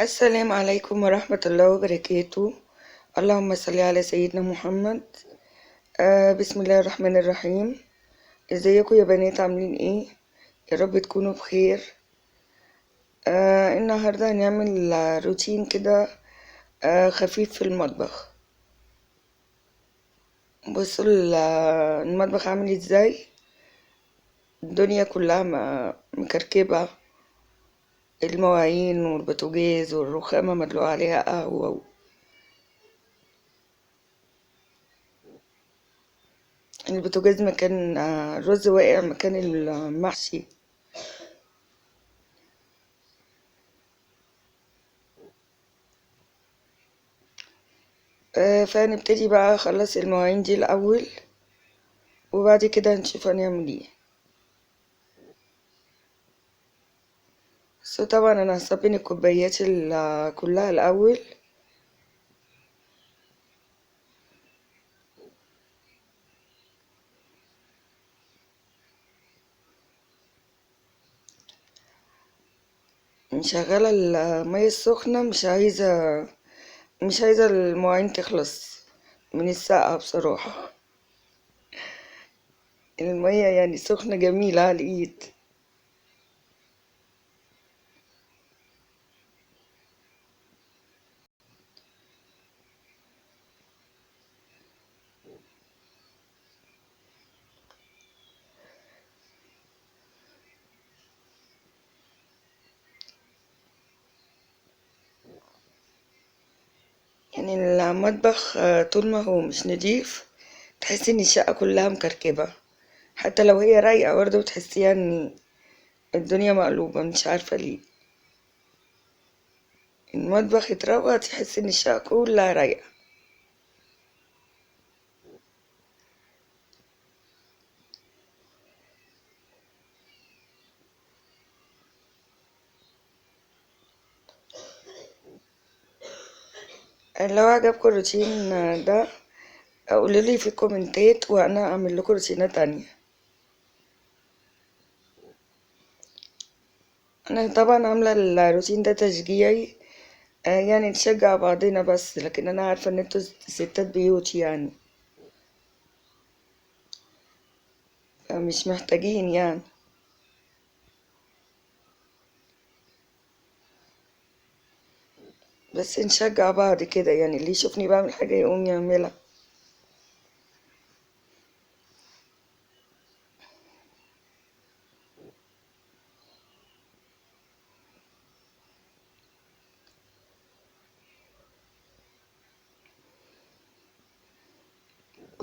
السلام عليكم ورحمة الله وبركاته. اللهم صل على سيدنا محمد. بسم الله الرحمن الرحيم. ازيكم يا بنات، عاملين ايه؟ يا رب تكونوا بخير. النهاردة هنعمل روتين كده خفيف في المطبخ. بصوا المطبخ عامل ازاي. الدنيا كلها مكركبة، المواعين والبوتاجاز والرخامة مدلوق عليها قهوة. البوتاجاز مكان الرز واقع مكان المحشي. فهنبتدي بقى اخلص المواعين دي الاول، وبعد كده هنشوف هنعمل ايه. بس طبعا انا هصبن الكوبايات كلها الاول. مشغله المية السخنة، مش عايزة المواعين تخلص من الساقعة بصراحة. المية يعني سخنة جميلة على الايد. يعني المطبخ طول ما هو مش نضيف تحسي ان الشقة كلها مكركبة، حتى لو هي رايقة برضه تحسيها ان الدنيا مقلوبة، مش عارفة ليه. المطبخ يتروق تحس ان الشقة كلها رايقة. لو عجبكم الروتين ده قولوا لي في الكومنتات وانا اعمل لكم روتينات تانية. انا طبعا عامله الروتين ده تشجيعي، يعني نشجع بعضنا بس، لكن انا عارفه ان انتوا ستات بيوت يعني، مش محتاجين يعني. بس نشجع بعض كده، يعني اللي يشوفني بعمل حاجه يقوم يعملها.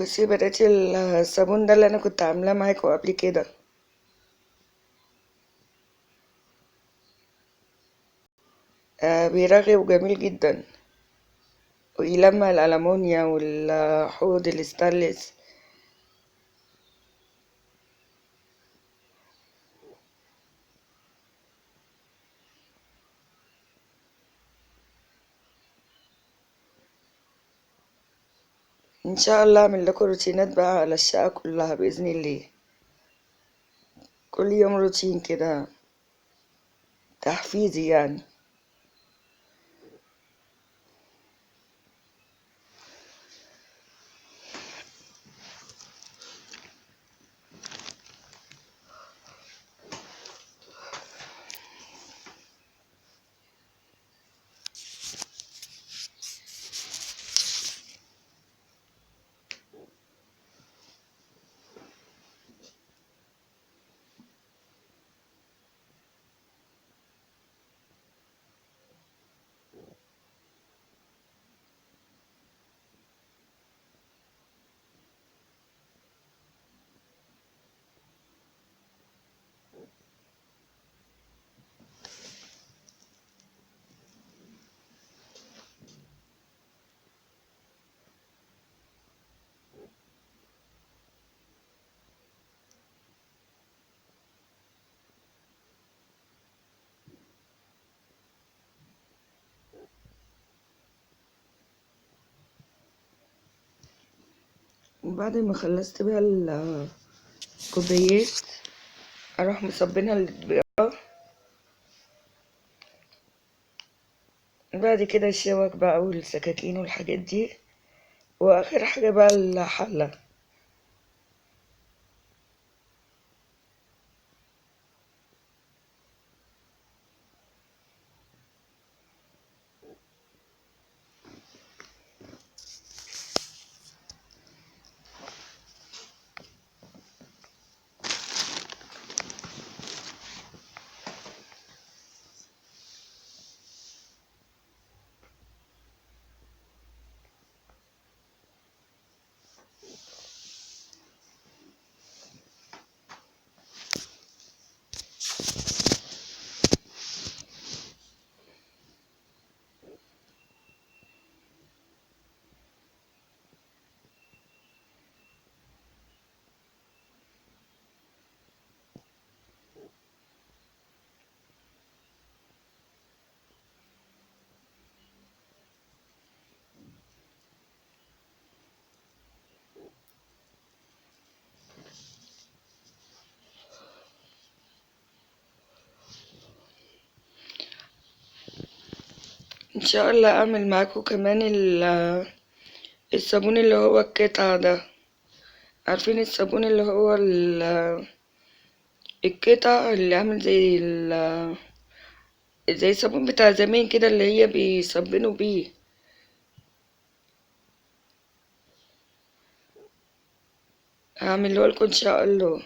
بصي بدأت الصابون ده اللي انا كنت عاملاه معاكم قبل كده. بيرغي وجميل جدا، ويلمع الألمونيا والحوض الاستانلس. ان شاء الله اعمل لكم روتينات بقى على الشقه كلها باذن الله، كل يوم روتين كده تحفيزي يعني. وبعد ما خلصت بقى الكوبايات اروح مصبنها الاطباق. بعد كده الشوك بقى والسكاكين والحاجات دي، واخر حاجة بقى الحلة. ان شاء الله اعمل معاكم كمان الصابون اللي هو القطع ده. عارفين الصابون اللي هو القطع اللي عامل زي الصابون بتاع زمان كده اللي هي بيصبنوا بيه. هعمله لكم ان شاء الله.